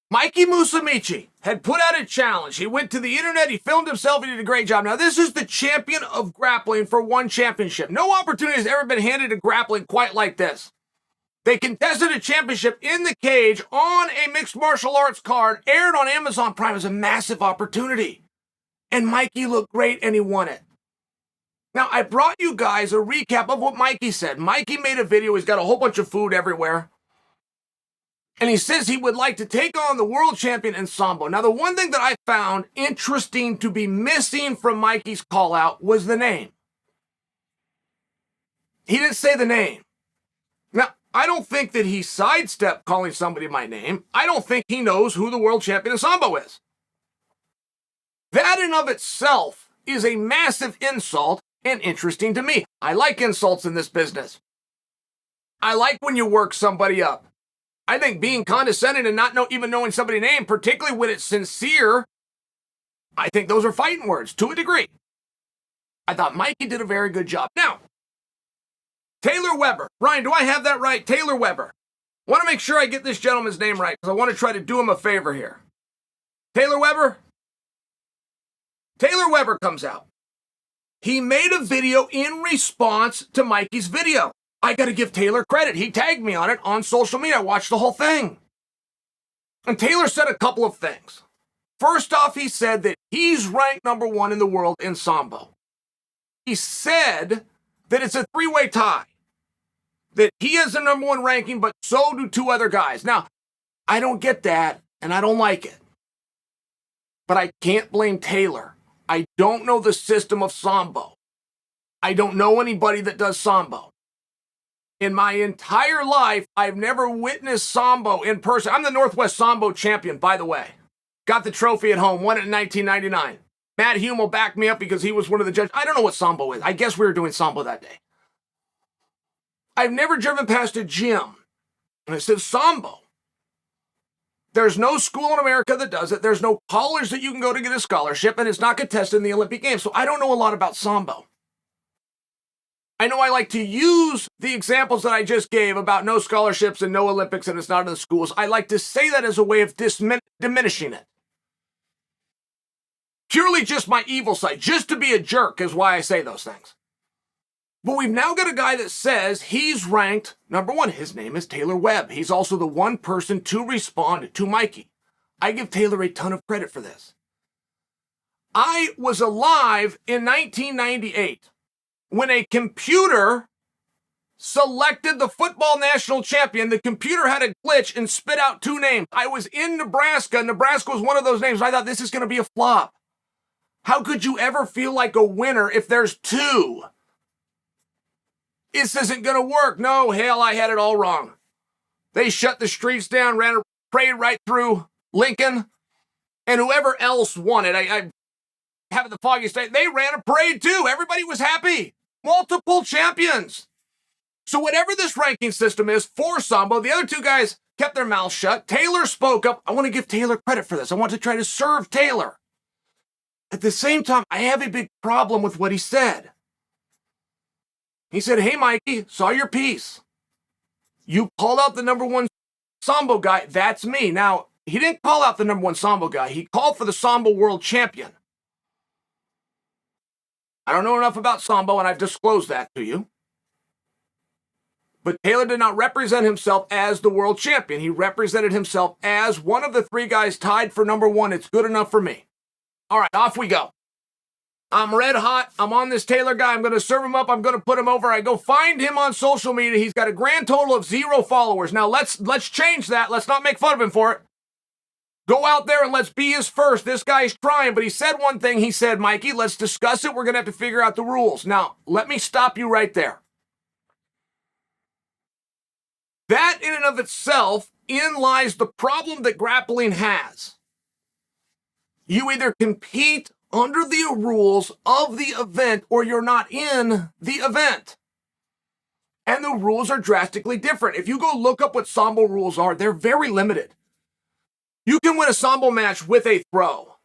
Mikey Musumeci had put out a challenge. He went to the internet, he filmed himself, he did a great job. Now, this is the champion of grappling for one championship. No opportunity has ever been handed to grappling quite like this. They contested a championship in the cage on a mixed martial arts card, aired on Amazon Prime. It was a massive opportunity. And Mikey looked great and he won it. Now, I brought you guys a recap of what Mikey said. Mikey made a video. He's got a whole bunch of food everywhere. And he says he would like to take on the world champion in Sambo. Now, the one thing that I found interesting to be missing from Mikey's call out was the name. He didn't say the name. Now, I don't think that he sidestepped calling somebody my name. I don't think he knows who the world champion in Sambo is. That in of itself is a massive insult and interesting to me. I like insults in this business. I like when you work somebody up. I think being condescending and not even knowing somebody's name, particularly when it's sincere, I think those are fighting words to a degree. I thought Mikey did a very good job. Now, Taylor Weber. Ryan, do I have that right? Taylor Weber. I want to make sure I get this gentleman's name right because I want to try to do him a favor here. Taylor Weber? Taylor Weber comes out. He made a video in response to Mikey's video. I got to give Taylor credit. He tagged me on it on social media. I watched the whole thing. And Taylor said a couple of things. First off, he said that he's ranked number 1 in the world in Sambo. He said that it's a 3-way tie. That he has the number 1 ranking, but so do 2 other guys. Now, I don't get that, and I don't like it. But I can't blame Taylor. I don't know the system of Sambo. I don't know anybody that does Sambo. In my entire life, I've never witnessed Sambo in person. I'm the Northwest Sambo champion, by the way. Got the trophy at home, won it in 1999. Matt Hume will back me up because he was one of the judges. I don't know what Sambo is. I guess we were doing Sambo that day. I've never driven past a gym, and it says Sambo. There's no school in America that does it. There's no college that you can go to get a scholarship, and it's not contested in the Olympic Games. So I don't know a lot about Sambo. I know I like to use the examples that I just gave about no scholarships and no Olympics and it's not in the schools. I like to say that as a way of diminishing it. Purely just my evil side. Just to be a jerk is why I say those things. But we've now got a guy that says he's ranked number 1. His name is Taylor Webb. He's also the one person to respond to Mikey. I give Taylor a ton of credit for this. I was alive in 1998 when a computer selected the football national champion. The computer had a glitch and spit out 2 names. I was in Nebraska. Nebraska was one of those names. I thought this is going to be a flop. How could you ever feel like a winner if there's 2? This isn't going to work. No, hell, I had it all wrong. They shut the streets down, ran a parade right through Lincoln, and whoever else won it, I have the foggy state, they ran a parade too. Everybody was happy. Multiple champions. So whatever this ranking system is for Sambo, the other 2 guys kept their mouths shut. Taylor spoke up. I want to give Taylor credit for this. I want to try to serve Taylor. At the same time, I have a big problem with what he said. He said, hey, Mikey, saw your piece. You called out the number 1 Sambo guy. That's me. Now, he didn't call out the number 1 Sambo guy. He called for the Sambo world champion. I don't know enough about Sambo, and I've disclosed that to you. But Taylor did not represent himself as the world champion. He represented himself as one of the 3 guys tied for number 1. It's good enough for me. All right, off we go. I'm red hot. I'm on this Taylor guy. I'm going to serve him up. I'm going to put him over. I go find him on social media. He's got a grand total of 0 followers. Now, let's change that. Let's not make fun of him for it. Go out there and let's be his first. This guy's trying, but he said one thing. He said, Mikey, let's discuss it. We're going to have to figure out the rules. Now, let me stop you right there. That in and of itself, in lies the problem that grappling has. You either compete under the rules of the event or you're not in the event. And the rules are drastically different. If you go look up what Sambo rules are, they're very limited. You can win a Sambo match with a throw.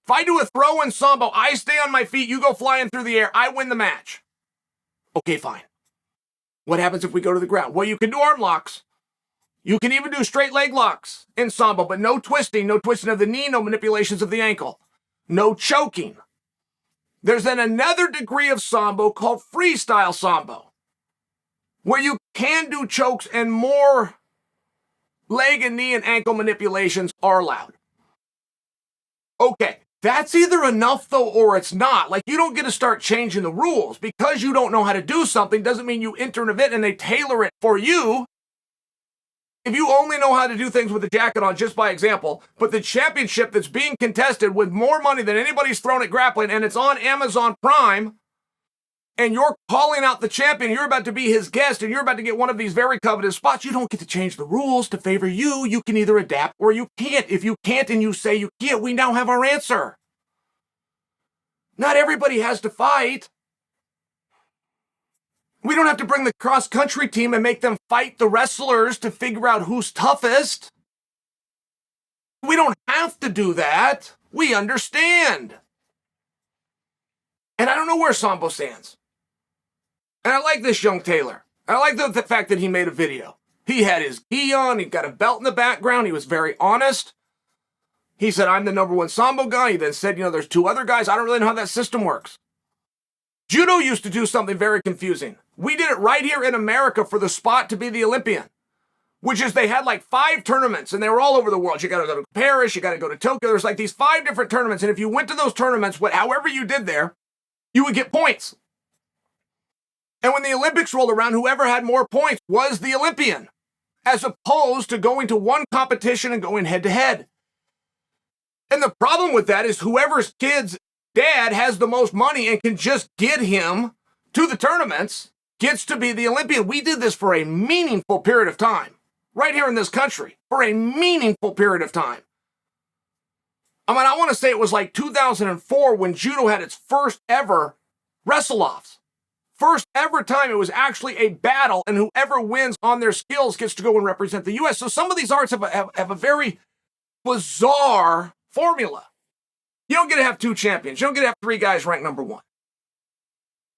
If I do a throw in Sambo, I stay on my feet, you go flying through the air, I win the match. Okay, fine. What happens if we go to the ground? Well, you can do arm locks. You can even do straight leg locks in Sambo, but no twisting of the knee, no manipulations of the ankle, no choking. There's then another degree of Sambo called freestyle Sambo, where you can do chokes and more leg and knee and ankle manipulations are allowed. Okay, that's either enough though or it's not. Like, you don't get to start changing the rules. Because you don't know how to do something doesn't mean you enter an event and they tailor it for you. If you only know how to do things with a jacket on, just by example, but the championship that's being contested with more money than anybody's thrown at grappling, and it's on Amazon Prime, and you're calling out the champion, you're about to be his guest, and you're about to get one of these very coveted spots, you don't get to change the rules to favor you. You can either adapt or you can't. If you can't and you say you can't, we now have our answer. Not everybody has to fight. We don't have to bring the cross-country team and make them fight the wrestlers to figure out who's toughest. We don't have to do that. We understand. And I don't know where Sambo stands. And I like this young Taylor. I like the fact that he made a video. He had his gi on. He got a belt in the background. He was very honest. He said, I'm the #1 Sambo guy. He then said, there's 2 other guys. I don't really know how that system works. Judo used to do something very confusing. We did it right here in America for the spot to be the Olympian, which is they had like 5 tournaments and they were all over the world. You got to go to Paris, you got to go to Tokyo. There's like these 5 different tournaments. And if you went to those tournaments, however you did there, you would get points. And when the Olympics rolled around, whoever had more points was the Olympian, as opposed to going to one competition and going head to head. And the problem with that is whoever's kid's dad has the most money and can just get him to the tournaments gets to be the Olympian. We did this for a meaningful period of time, right here in this country, for a meaningful period of time. I mean, I want to say it was like 2004 when judo had its first ever wrestle-offs. First ever time it was actually a battle, and whoever wins on their skills gets to go and represent the U.S. So some of these arts have a very bizarre formula. You don't get to have 2 champions. You don't get to have 3 guys ranked #1.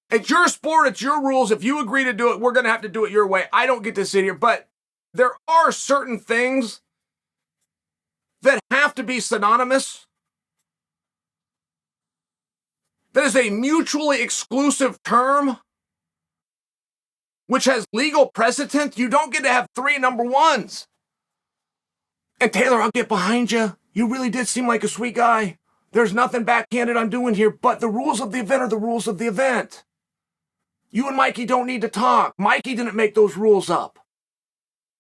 It's your sport. It's your rules. If you agree to do it, we're going to have to do it your way. I don't get to sit here, but there are certain things that have to be synonymous. That is a mutually exclusive term, which has legal precedent. You don't get to have 3 #1s. And Taylor, I'll get behind you. You really did seem like a sweet guy. There's nothing backhanded I'm doing here, but the rules of the event are the rules of the event. You and Mikey don't need to talk. Mikey didn't make those rules up.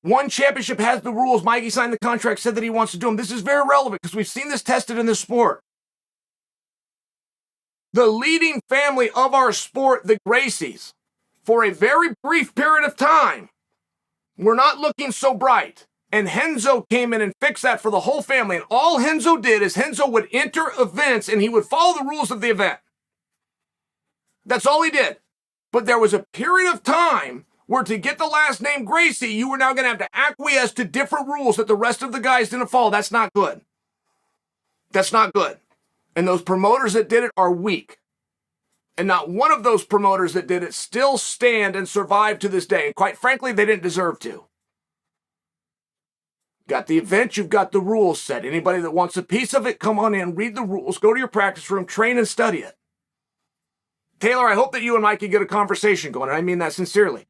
One championship has the rules. Mikey signed the contract, said that he wants to do them. This is very relevant because we've seen this tested in this sport. The leading family of our sport, the Gracies, for a very brief period of time, were not looking so bright. And Renzo came in and fixed that for the whole family. And all Renzo did is Renzo would enter events and he would follow the rules of the event. That's all he did. But there was a period of time where to get the last name Gracie, you were now going to have to acquiesce to different rules that the rest of the guys didn't follow. That's not good. That's not good. And those promoters that did it are weak. And not one of those promoters that did it still stand and survive to this day. And quite frankly, they didn't deserve to. Got the event, you've got the rules set. Anybody that wants a piece of it, come on in, read the rules, go to your practice room, train and study it. Taylor, I hope that you and Mikey get a conversation going, and I mean that sincerely.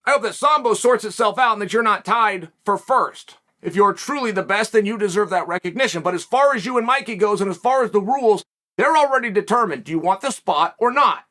I hope that Sambo sorts itself out and that you're not tied for first. If you're truly the best, then you deserve that recognition. But as far as you and Mikey goes, and as far as the rules, they're already determined. Do you want the spot or not?